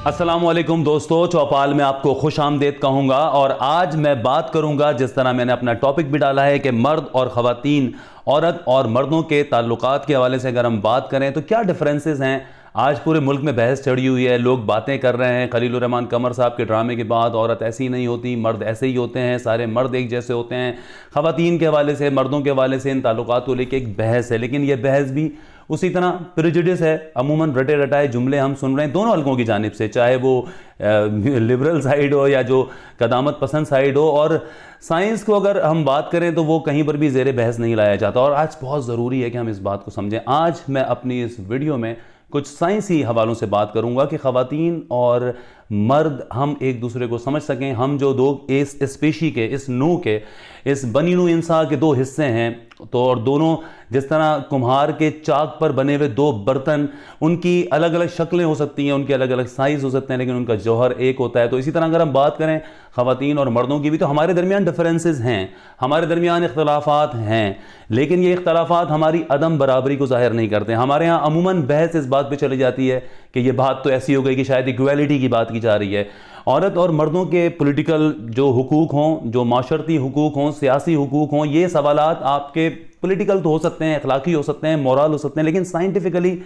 अस्सलामुअलैकुम दोस्तों, चौपाल में आपको खुश आमदेद कहूँगा। और आज मैं बात करूँगा, जिस तरह मैंने अपना टॉपिक भी डाला है कि मर्द और ख़वातीन, औरत और मर्दों के ताल्लुकात के हवाले से अगर हम बात करें तो क्या डिफरेंसेस हैं। आज पूरे मुल्क में बहस चढ़ी हुई है, लोग बातें कर रहे हैं। खलील रहमान कमर साहब के ड्रामे के बाद औरत ऐसी नहीं होती, मर्द ऐसे ही होते हैं, सारे मर्द एक जैसे होते हैं। ख़वातीन के हवाले से, मर्दों के हवाले से इन ताल्लुकात को लेकर एक बहस है, लेकिन यह बहस भी उसी तरह प्रेजुडिस है। अमूमन रटे रटाए जुमले हम सुन रहे हैं दोनों हलकों की जानिब से, चाहे वो लिबरल साइड हो या जो कदामत पसंद साइड हो। और साइंस को अगर हम बात करें तो वो कहीं पर भी ज़ेरे बहस नहीं लाया जाता, और आज बहुत ज़रूरी है कि हम इस बात को समझें। आज मैं अपनी इस वीडियो में कुछ साइंसी हवालों से बात करूंगा कि ख़वातीन और मर्द हम एक दूसरे को समझ सकें। हम जो दो इस स्पेशी के, इस नू के, इस बनी नू इंसान के दो हिस्से हैं, तो और दोनों जिस तरह कुम्हार के चाक पर बने हुए दो बर्तन, उनकी अलग अलग शक्लें हो सकती हैं, उनके अलग अलग साइज़ हो सकते हैं, लेकिन उनका जौहर एक होता है। तो इसी तरह अगर हम बात करें ख़वातीन और मर्दों की भी, तो हमारे दरमियान डिफरेंसेस हैं, हमारे दरमियान इख्तलाफात हैं, लेकिन ये इख्तलाफात हमारी अदम बराबरी को ज़ाहिर नहीं करते। हमारे यहाँ अमूमन बहस इस बात पर चली जाती है कि ये बात तो ऐसी हो गई कि शायद इक्वालिटी की बात की जा रही है। औरत और मर्दों के पॉलिटिकल जो हुकूक हों, जो माशरती हुकूक हों, सियासी हुकूक हों, ये सवालात आपके पॉलिटिकल तो हो सकते हैं, अखलाकी हो सकते हैं, मोरल हो सकते हैं, लेकिन साइंटिफिकली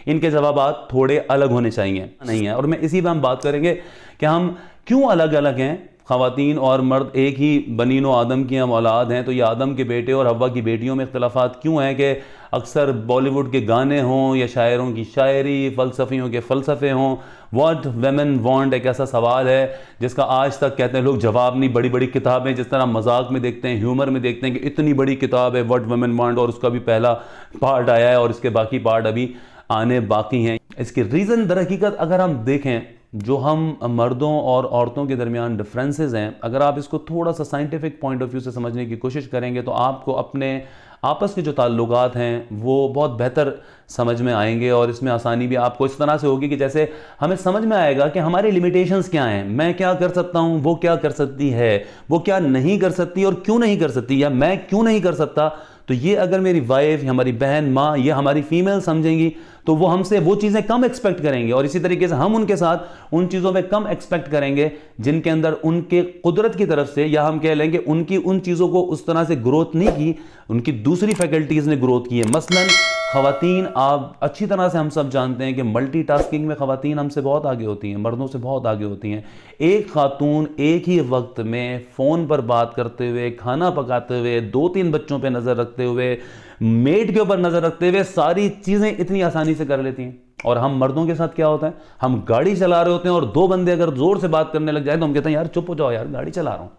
इनके जवाबात थोड़े अलग होने चाहिए, नहीं है। और मैं इसी पर हम बात करेंगे कि हम क्यों अलग अलग हैं। ख़वातीन और मर्द एक ही बनीन व आदम की हम औलाद हैं, तो ये आदम के बेटे और हव्वा की बेटियों में इख्तलाफात क्यों हैं कि अक्सर बॉलीवुड के गाने हों या शायरों की शायरी, फ़लसफ़ियों के फ़लसफ़े हों। व्हाट वेमेन वांट एक ऐसा सवाल है जिसका आज तक कहते हैं लोग जवाब नहीं। बड़ी बड़ी किताबें जिस तरह मजाक में देखते हैं, ह्यूमर में देखते हैं कि इतनी बड़ी किताब है व्हाट वेमेन वांट, और उसका भी पहला पार्ट आया है और इसके बाकी पार्ट अभी आने बाकी हैं। इसके रीज़न दर हकीकत अगर हम देखें, जो हम मर्दों और औरतों के दरमियान डिफरेंसेस हैं, अगर आप इसको थोड़ा सा साइंटिफिक पॉइंट ऑफ व्यू से समझने की कोशिश करेंगे तो आपको अपने आपस के जो ताल्लुकात हैं वो बहुत बेहतर समझ में आएंगे। और इसमें आसानी भी आपको इस तरह से होगी कि जैसे हमें समझ में आएगा कि हमारी लिमिटेशंस क्या हैं, मैं क्या कर सकता हूं, वो क्या कर सकती है, वो क्या नहीं कर सकती और क्यों नहीं कर सकती, या मैं क्यों नहीं कर सकता। तो ये अगर मेरी वाइफ, हमारी बहन, माँ या हमारी फीमेल समझेंगी तो वो हमसे वो चीज़ें कम एक्सपेक्ट करेंगे, और इसी तरीके से हम उनके साथ उन चीज़ों में कम एक्सपेक्ट करेंगे जिनके अंदर उनके कुदरत की तरफ से, या हम कह लेंगे उनकी उन चीज़ों को उस तरह से ग्रोथ नहीं की, उनकी दूसरी फैकल्टीज़ ने ग्रोथ की है। मसलन ख़वातीन, आप अच्छी तरह से हम सब जानते हैं कि मल्टीटास्किंग में ख़वातीन हमसे बहुत आगे होती हैं, मर्दों से बहुत आगे होती हैं। एक खातून एक ही वक्त में फ़ोन पर बात करते हुए, खाना पकाते हुए, 2-3 बच्चों पे नज़र रखते हुए, मेड के ऊपर नज़र रखते हुए सारी चीज़ें इतनी आसानी से कर लेती हैं। और हम मर्दों के साथ क्या होता है, हम गाड़ी चला रहे होते हैं और 2 बंदे अगर ज़ोर से बात करने लग जाए तो हम कहते हैं यार चुप हो जाओ यार, गाड़ी चला रहा हूँ।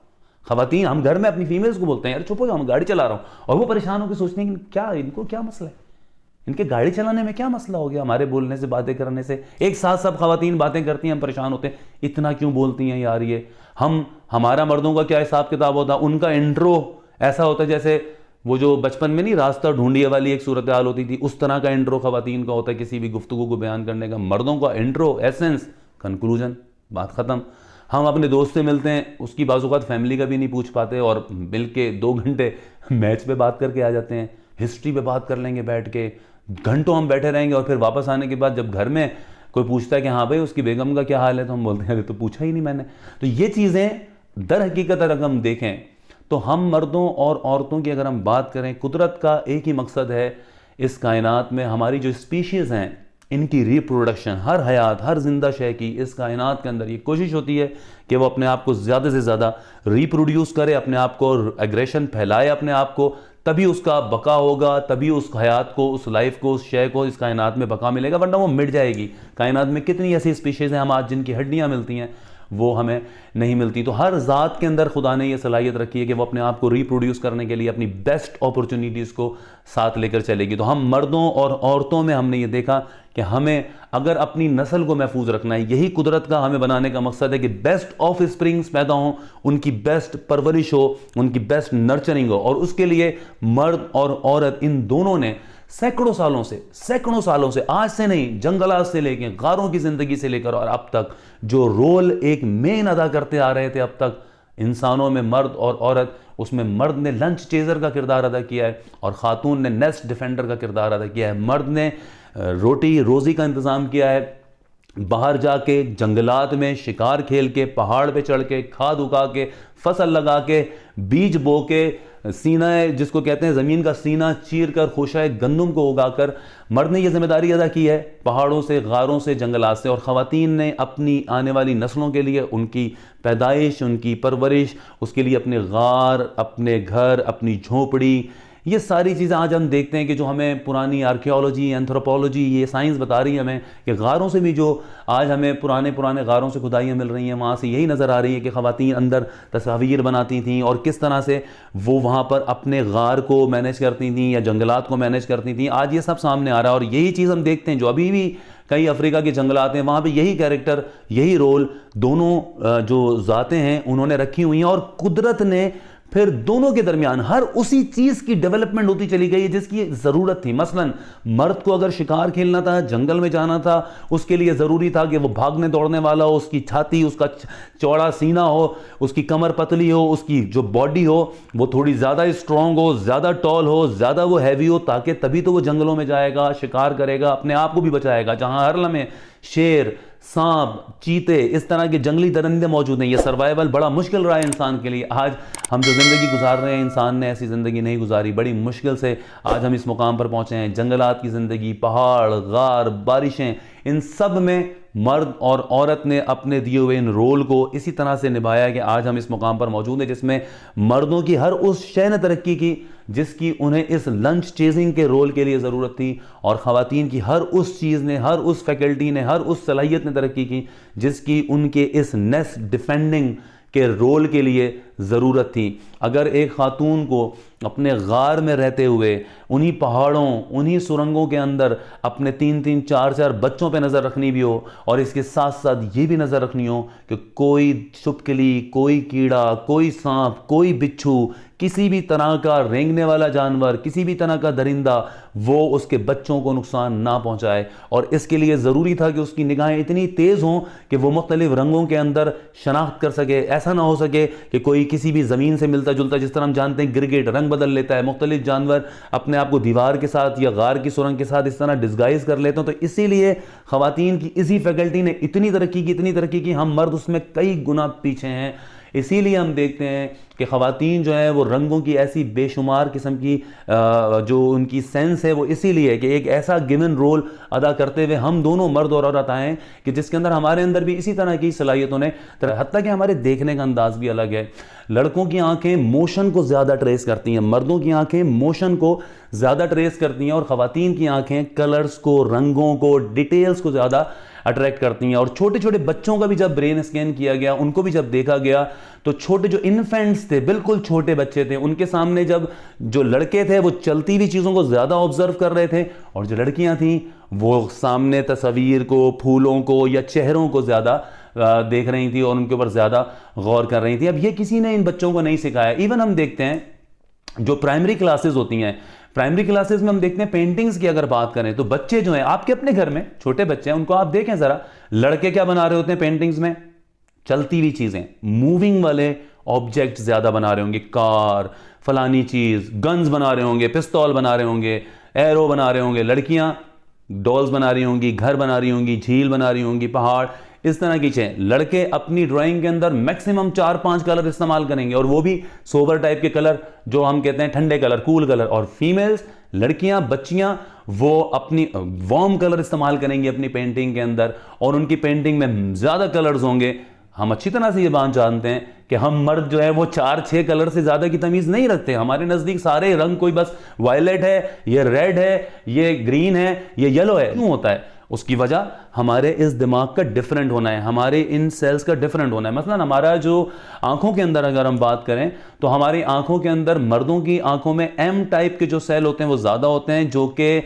ख़वातीन, हम घर में अपनी फीमेल्स को बोलते हैं यार चुप हो जाओ, हम गाड़ी चला रहा हूँ, और वो परेशान होकर सोचते हैं कि क्या इनको क्या मसला है, इनके गाड़ी चलाने में क्या मसला हो गया, हमारे बोलने से, बातें करने से। एक साथ सब ख़वातीन बातें करती हैं, हम परेशान होते हैं, इतना क्यों बोलती हैं यार ये। हमारा मर्दों का क्या हिसाब किताब होता है, उनका इंट्रो ऐसा होता है जैसे वो जो बचपन में नहीं रास्ता ढूंढिए वाली एक सूरत हाल होती थी, उस तरह का इंट्रो ख़वातीन का होता है किसी भी गुफ्तगू को बयान करने का। मर्दों का इंट्रो, एसेंस, कंक्लूजन, बात ख़त्म। हम अपने दोस्त से मिलते हैं, उसकी बाज़ फैमिली का भी नहीं पूछ पाते, और मिल के 2 घंटे मैच पे बात करके आ जाते हैं, हिस्ट्री पे बात कर लेंगे बैठ के, घंटों हम बैठे रहेंगे। और फिर वापस आने के बाद जब घर में कोई पूछता है कि हाँ भाई उसकी बेगम का क्या हाल है, तो हम बोलते हैं अरे तो पूछा ही नहीं मैंने। तो ये चीज़ें दर हकीकत अगर हम देखें तो हम मर्दों और औरतों की अगर हम बात करें, कुदरत का एक ही मकसद है इस कायनात में, हमारी जो स्पीशीज़ हैं इनकी रिप्रोडक्शन। हर हयात, हर जिंदा शय की इस कायनात के अंदर ये कोशिश होती है कि वो अपने आप को ज़्यादा से ज़्यादा रिप्रोड्यूस करे, अपने आप को एग्रेशन फैलाए अपने आप को, तभी उसका बका होगा, तभी उस हयात को, उस लाइफ को, उस शय को इस कायनात में बका मिलेगा, वरना वो मिट जाएगी। कायनात में कितनी ऐसी स्पीशीज़ हैं हम आज जिनकी हड्डियाँ मिलती हैं, वो हमें नहीं मिलती। तो हर ज़ात के अंदर खुदा ने ये सलाहियत रखी है कि वो अपने आप को रिप्रोड्यूस करने के लिए अपनी बेस्ट अपॉर्चुनिटीज़ को साथ लेकर चलेगी। तो हम मर्दों और औरतों में हमने ये देखा कि हमें अगर अपनी नस्ल को महफूज रखना है, यही कुदरत का हमें बनाने का मकसद है कि बेस्ट ऑफ स्प्रिंग्स पैदा हों, उनकी बेस्ट परवरिश हो, उनकी बेस्ट नर्चरिंग हो। और उसके लिए मर्द और औरत इन दोनों ने सैकड़ों सालों से, आज से नहीं, जंगलात से लेकर, गारों की ज़िंदगी से लेकर और अब तक जो रोल एक मेन अदा करते आ रहे थे अब तक इंसानों में, मर्द और औरत, उसमें मर्द ने लंच चेजर का किरदार अदा किया है और ख़ातून ने नेस्ट डिफेंडर का किरदार अदा किया है। मर्द ने रोटी रोज़ी का इंतज़ाम किया है, बाहर जाके जंगलात में शिकार खेल के, पहाड़ पे चढ़ के, खाद उगा के, फसल लगा के, बीज बो के, सीना जिसको कहते हैं ज़मीन का सीना चीर कर खुशाए गंदम को उगाकर मर्द ने यह जिम्मेदारी अदा की है, पहाड़ों से, गारों से, जंगलात से। और ख़वातीन ने अपनी आने वाली नस्लों के लिए, उनकी पैदाइश, उनकी परवरिश, उसके लिए अपने गार, अपने घर, अपनी झोपड़ी, ये सारी चीज़ें आज हम देखते हैं कि जो हमें पुरानी आर्कियोलॉजी, एंथ्रोपोलॉजी, ये साइंस बता रही है हमें कि गारों से भी जो आज हमें पुराने पुराने गारों से खुदाइयाँ मिल रही हैं, वहाँ से यही नज़र आ रही है कि ख़वातीन अंदर तस्वीर बनाती थीं और किस तरह से वो वहाँ पर अपने गार को मैनेज करती थीं या जंगलात को मैनेज करती थीं। आज ये सब सामने आ रहा है और यही चीज़ हम देखते हैं जो अभी भी कई अफ्रीका के जंगलात हैं, वहाँ पे यही कैरेक्टर, यही रोल दोनों जो ज़ातें हैं उन्होंने रखी हुई हैं। और कुदरत ने फिर दोनों के दरमियान हर उसी चीज़ की डेवलपमेंट होती चली गई है जिसकी ज़रूरत थी। मसलन मर्द को अगर शिकार खेलना था, जंगल में जाना था, उसके लिए ज़रूरी था कि वो भागने दौड़ने वाला हो, उसकी छाती, उसका चौड़ा सीना हो, उसकी कमर पतली हो, उसकी जो बॉडी हो वो थोड़ी ज़्यादा स्ट्रॉन्ग हो, ज़्यादा टॉल हो, ज़्यादा वो हैवी हो, ताकि तभी तो वो जंगलों में जाएगा, शिकार करेगा, अपने आप को भी बचाएगा। जहाँ हर लम्हे शेर, सांप, चीते, इस तरह के जंगली दरिंदे मौजूद हैं। ये सर्वाइवल बड़ा मुश्किल रहा है इंसान के लिए। आज हम जो ज़िंदगी गुजार रहे हैं, इंसान ने ऐसी ज़िंदगी नहीं गुजारी, बड़ी मुश्किल से आज हम इस मुकाम पर पहुँचे हैं। जंगलात की ज़िंदगी, पहाड़, गार, बारिशें, इन सब में मर्द और औरत ने अपने दिए हुए इन रोल को इसी तरह से निभाया कि आज हम इस मुकाम पर मौजूद हैं जिसमें मर्दों की हर उस शय ने तरक्की की जिसकी उन्हें इस लंच चेजिंग के रोल के लिए ज़रूरत थी, और ख़वातीन की हर उस चीज़ ने, हर उस फैकल्टी ने, हर उस सलाहियत ने तरक्की की जिसकी उनके इस नेस्ट डिफेंडिंग के रोल के लिए ज़रूरत थी। अगर एक ख़ातून को अपने गार में रहते हुए उन्हीं पहाड़ों, उन्हीं सुरंगों के अंदर अपने 3-3, 4-4 बच्चों पे नज़र रखनी भी हो और इसके साथ साथ ये भी नज़र रखनी हो कि कोई छिपकली, कोई कीड़ा, कोई सांप, कोई बिच्छू, किसी भी तरह का रेंगने वाला जानवर, किसी भी तरह का दरिंदा वो उसके बच्चों को नुकसान ना पहुंचाए, और इसके लिए ज़रूरी था कि उसकी निगाहें इतनी तेज़ हों कि वो मुख्तलिफ रंगों के अंदर शनाख्त कर सके। ऐसा ना हो सके कि कोई किसी भी ज़मीन से मिलता जुलता, जिस तरह हम जानते हैं गिरगिट रंग बदल लेता है, मुख्तलिफ जानवर अपने आप को दीवार के साथ या गार की सुरंग के साथ इस तरह डिस्गाइज कर लेते हैं। तो इसीलिए ख़वातीन की इसी फैकल्टी ने इतनी तरक्की की, हम मर्द उसमें कई गुना पीछे हैं। इसीलिए हम देखते हैं कि ख़वातीन जो है वो रंगों की ऐसी बेशुमार किस्म की जो उनकी सेंस है वो इसीलिए कि एक ऐसा गिवन रोल अदा करते हुए हम दोनों मर्द और औरत आए कि जिसके अंदर हमारे अंदर भी इसी तरह की सलाहियतों ने, हत्ता कि हमारे देखने का अंदाज भी अलग है। लड़कों की आंखें मोशन को ज़्यादा ट्रेस करती हैं, मर्दों की आंखें मोशन को ज़्यादा ट्रेस करती हैं, और ख़वातीन की आंखें कलर्स को, रंगों को, डिटेल्स को ज़्यादा अट्रैक्ट करती हैं। और छोटे छोटे बच्चों का भी जब ब्रेन स्कैन किया गया, उनको भी जब देखा गया, तो छोटे जो इन्फेंट्स थे, बिल्कुल छोटे बच्चे थे, उनके सामने जब जो लड़के थे वो चलती हुई चीज़ों को ज़्यादा ऑब्जर्व कर रहे थे, और जो लड़कियां थीं वो सामने तस्वीर को, फूलों को या चेहरों को ज़्यादा देख रही थी और उनके ऊपर ज़्यादा गौर कर रही थी। अब ये किसी ने इन बच्चों को नहीं सिखाया। इवन हम देखते हैं जो प्राइमरी क्लासेस होती हैं, प्राइमरी क्लासेस में हम देखते हैं पेंटिंग्स की अगर बात करें तो बच्चे जो हैं आपके अपने घर में छोटे बच्चे हैं, उनको आप देखें ज़रा, लड़के क्या बना रहे होते हैं पेंटिंग्स में? चलती हुई चीज़ें, मूविंग वाले ऑब्जेक्ट ज़्यादा बना रहे होंगे, कार, फलानी चीज़, गन्स बना रहे होंगे, पिस्तौल बना रहे होंगे, एरो बना रहे होंगे। लड़कियां डॉल्स बना रही होंगी, घर बना रही होंगी, झील बना रही होंगी, पहाड़, इस तरह की चीज़ें। लड़के अपनी ड्राइंग के अंदर मैक्सिमम 4-5 कलर इस्तेमाल करेंगे, और वो भी सोबर टाइप के कलर, जो हम कहते हैं ठंडे कलर, कूल कलर। और फीमेल्स, लड़कियां, बच्चियां, वो अपनी वार्म कलर इस्तेमाल करेंगी अपनी पेंटिंग के अंदर, और उनकी पेंटिंग में ज़्यादा कलर्स होंगे। हम अच्छी तरह से ये बात जानते हैं कि हम मर्द जो है वो 4-6 कलर से ज़्यादा की तमीज़ नहीं रखते। हमारे नज़दीक सारे रंग, कोई बस वायलेट है, ये रेड है, ये ग्रीन है, ये येलो है। क्यों होता है? उसकी वजह हमारे इस दिमाग का डिफरेंट होना है, हमारे इन सेल्स का डिफरेंट होना है। मसलन हमारा जो आंखों के अंदर अगर हम बात करें तो हमारी आंखों के अंदर, मर्दों की आंखों में एम टाइप के जो सेल होते हैं वो ज़्यादा होते हैं, जो कि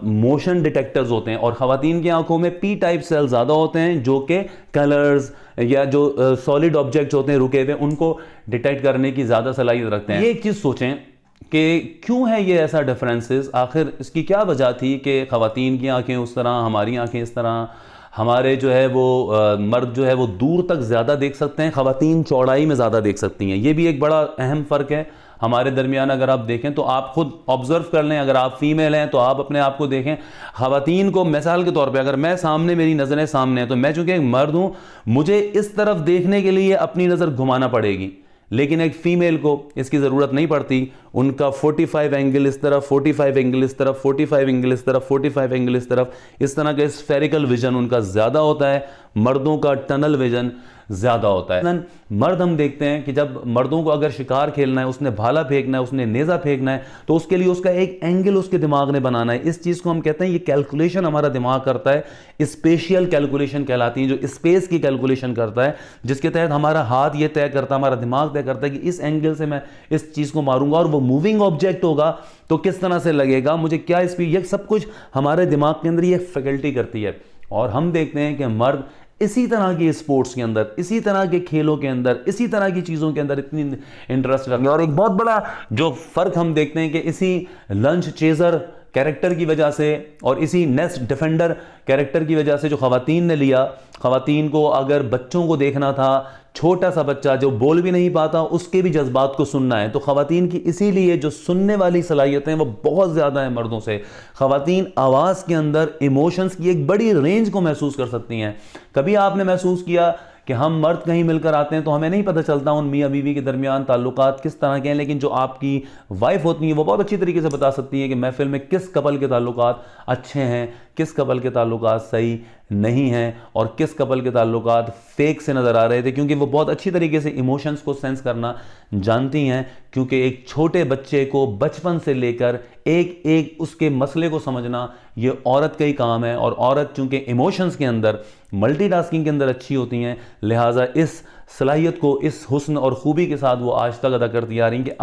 मोशन डिटेक्टर्स होते हैं, और ख़वातीन की आंखों में पी टाइप सेल ज़्यादा होते हैं, जो कि कलर्स या जो सॉलिड ऑब्जेक्ट्स होते हैं रुके हुए, उनको डिटेक्ट करने की ज़्यादा सलाहियत रखते हैं। ये एक चीज़ सोचें कि क्यों है ये ऐसा डिफरेंसेस, आखिर इसकी क्या वजह थी कि ख़वातीन की आंखें उस तरह, हमारी आंखें इस तरह। हमारे जो है वो मर्द जो है वो दूर तक ज़्यादा देख सकते हैं, ख़वातीन चौड़ाई में ज़्यादा देख सकती हैं। ये भी एक बड़ा अहम फ़र्क है। हमारे दरमियान अगर आप देखें तो आप खुद ऑब्जर्व कर लें, अगर आप फीमेल हैं तो आप अपने आप को देखें। ख़वातीन को मिसाल के तौर पे अगर मैं सामने, मेरी नज़रें सामने हैं, तो मैं चूंकि एक मर्द हूं, मुझे इस तरफ देखने के लिए अपनी नज़र घुमाना पड़ेगी, लेकिन एक फीमेल को इसकी ज़रूरत नहीं पड़ती। उनका 45 एंगल इस तरफ, 45 एंगल इस तरफ, 45 एंगल इस तरफ, 45 एंगल इस तरफ, इस तरह का स्फेरिकल विजन उनका ज़्यादा होता है। मर्दों का टनल विजन ज़्यादा होता है। मर्द हम देखते हैं कि जब मर्दों को अगर शिकार खेलना है, उसने भाला फेंकना है, उसने नेज़ा फेंकना है, तो उसके लिए उसका एक एंगल उसके दिमाग ने बनाना है। इस चीज़ को हम कहते हैं, ये कैलकुलेशन हमारा दिमाग करता है, स्पेशियल कैलकुलेशन कहलाती है, जो स्पेस की कैलकुलेशन करता है, जिसके तहत हमारा हाथ ये तय करता है, हमारा दिमाग तय करता है कि इस एंगल से मैं इस चीज़ को मारूंगा, और वो मूविंग ऑब्जेक्ट होगा तो किस तरह से लगेगा, मुझे क्या स्पीड, ये सब कुछ हमारे दिमाग के अंदर ये फैकल्टी करती है। और हम देखते हैं कि मर्द इसी तरह के स्पोर्ट्स के अंदर, इसी तरह के खेलों के अंदर, इसी तरह की चीज़ों के अंदर इतनी इंटरेस्ट रखते हैं। और एक बहुत बड़ा जो फ़र्क हम देखते हैं कि इसी लंच चेज़र कैरेक्टर की वजह से और इसी नेस्ट डिफेंडर कैरेक्टर की वजह से जो ख़वातीन ने लिया, ख़वातीन को अगर बच्चों को देखना था, छोटा सा बच्चा जो बोल भी नहीं पाता, उसके भी जज्बात को सुनना है, तो ख़वातीन की इसीलिए जो सुनने वाली सलाहियतें वो बहुत ज़्यादा हैं मर्दों से। ख़वातीन आवाज़ के अंदर इमोशंस की एक बड़ी रेंज को महसूस कर सकती हैं। कभी आपने महसूस किया कि हम मर्द कहीं मिलकर आते हैं तो हमें नहीं पता चलता उन मियाँ बीवी के दरमियान ताल्लुकात किस तरह के हैं, लेकिन जो आपकी वाइफ होती हैं वो बहुत अच्छी तरीके से बता सकती हैं कि महफिल में किस कपल के ताल्लुकात अच्छे हैं, किस कपल के ताल्लुकात सही नहीं हैं, और किस कपल के ताल्लुकात फेक से नज़र आ रहे थे, क्योंकि वो बहुत अच्छी तरीके से इमोशंस को सेंस करना जानती हैं। क्योंकि एक छोटे बच्चे को बचपन से लेकर एक एक उसके मसले को समझना ये औरत का ही काम है, और औरत चूंकि इमोशंस के अंदर, मल्टीटास्किंग के अंदर अच्छी होती हैं, लिहाजा इस सलाहियत को, इस हुस्न और खूबी के साथ वो आज तक अदा करती आ रही हैं कि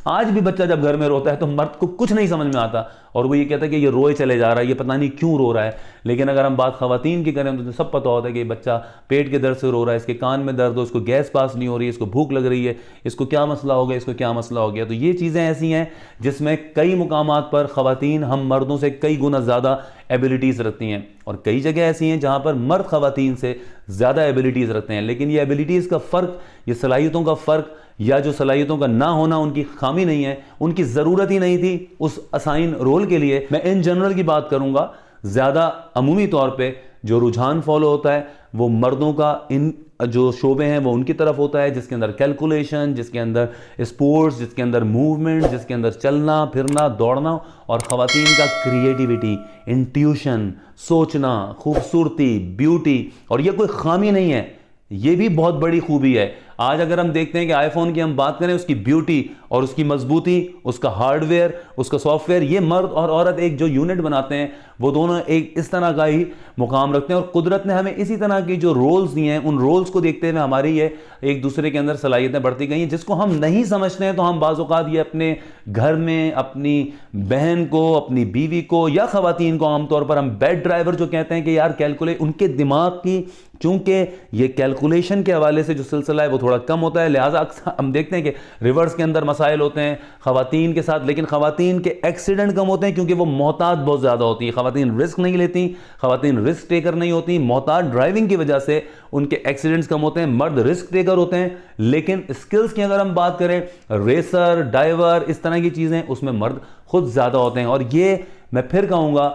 आज भी बच्चा जब घर में रोता है तो मर्द को कुछ नहीं समझ में आता, और वो ये कहता है कि ये रोए चले जा रहा है, ये पता नहीं क्यों रो रहा है। लेकिन अगर हम बात ख़वातीन की करें तो सब पता होता है कि बच्चा पेट के दर्द से रो रहा है, इसके कान में दर्द हो, इसको गैस पास नहीं हो रही है, इसको भूख लग रही है, इसको क्या मसला हो गया, इसको क्या मसला हो गया। तो ये चीज़ें ऐसी हैं जिसमें कई मुकामात पर ख़वातीन हम मर्दों से कई गुना ज़्यादा एबिलिटीज़ रखती हैं, और कई जगह ऐसी हैं जहाँ पर मर्द ख़वातीन से ज़्यादा एबिलिटीज़ रखते हैं। लेकिन ये एबिलिटीज़ का फ़र्क, ये सलाहियतों का फ़र्क, या जो सलाहियतों का ना होना उनकी खामी नहीं है, उनकी ज़रूरत ही नहीं थी उस असाइन रोल के लिए। मैं इन जनरल की बात करूँगा, ज़्यादा अमूमी तौर पे जो रुझान फॉलो होता है वो मर्दों का इन जो शोबे हैं वो उनकी तरफ होता है, जिसके अंदर कैलकुलेशन, जिसके अंदर स्पोर्ट्स, जिसके अंदर मूवमेंट, जिसके अंदर चलना फिरना दौड़ना, और ख़वातीन का क्रिएटिविटी, इंट्यूशन, सोचना, खूबसूरती, ब्यूटी। और ये कोई खामी नहीं है, ये भी बहुत बड़ी खूबी है। आज अगर हम देखते हैं कि आईफोन की हम बात करें, उसकी ब्यूटी और उसकी मजबूती, उसका हार्डवेयर, उसका सॉफ्टवेयर, ये मर्द और औरत एक जो यूनिट बनाते हैं वो दोनों एक इस तरह का ही मुकाम रखते हैं। और कुदरत ने हमें इसी तरह की जो रोल्स दिए हैं, उन रोल्स को देखते हुए हमारी ये एक दूसरे के अंदर सलाहियतें बढ़ती गई हैं, जिसको हम नहीं समझते हैं। तो हम बाज़ औक़ात ये अपने घर में अपनी बहन को, अपनी बीवी को या ख़वातीन को आमतौर पर हम बेड ड्राइवर जो कहते हैं कि यार कैलकुलेट, उनके दिमाग की चूंकि ये कैलकुलेशन के हवाले से जो सिलसिला है वो थोड़ा कम होता है, लिहाजा अक्सर हम देखते हैं कि रिवर्स के अंदर मसाइल होते हैं ख़वातीन के साथ। लेकिन ख़वातीन के एक्सीडेंट कम होते हैं क्योंकि वो मोहतात बहुत ज़्यादा होती है, ख़वातीन रिस्क नहीं लेती, ख़वातीन रिस्क टेकर नहीं होती। मोहतात ड्राइविंग की वजह से उनके एक्सीडेंट्स कम होते हैं। मर्द रिस्क टेकर होते हैं, लेकिन स्किल्स की अगर हम बात करें, रेसर, डाइवर, इस तरह की चीज़ें, उसमें मर्द खुद ज़्यादा होते हैं। और ये मैं फिर कहूँगा,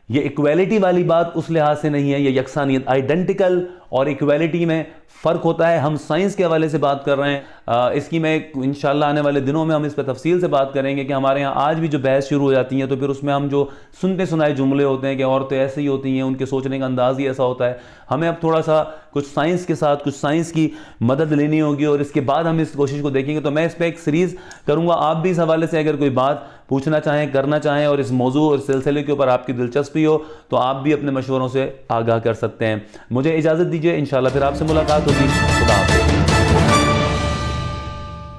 ये इक्वालिटी वाली बात उस लिहाज से नहीं है, ये यकसानियत, आइडेंटिकल और इक्वालिटी में फ़र्क होता है। हम साइंस के हवाले से बात कर रहे हैं, इसकी मैं इंशाल्लाह आने वाले दिनों में हम इस पर तफसील से बात करेंगे कि हमारे यहाँ आज भी जो बहस शुरू हो जाती है तो फिर उसमें हम जो सुनते सुनाए जुमले होते हैं कि औरतें ऐसे ही होती हैं, उनके सोचने का अंदाज़ ही ऐसा होता है। हमें अब थोड़ा सा कुछ साइंस के साथ, कुछ साइंस की मदद लेनी होगी और इसके बाद हम इस कोशिश को देखेंगे। तो मैं इस पर एक सीरीज़ करूँगा, आप भी इस हवाले से अगर कोई बात पूछना चाहें, करना चाहें और इस मौजू और सिलसिले के ऊपर आपकी दिलचस्पी हो तो आप भी अपने मशवरों से आगाह कर सकते हैं। मुझे इजाज़त दीजिए, इंशाल्लाह फिर आपसे मुलाकात होगी। खुदा हाफ़िज़।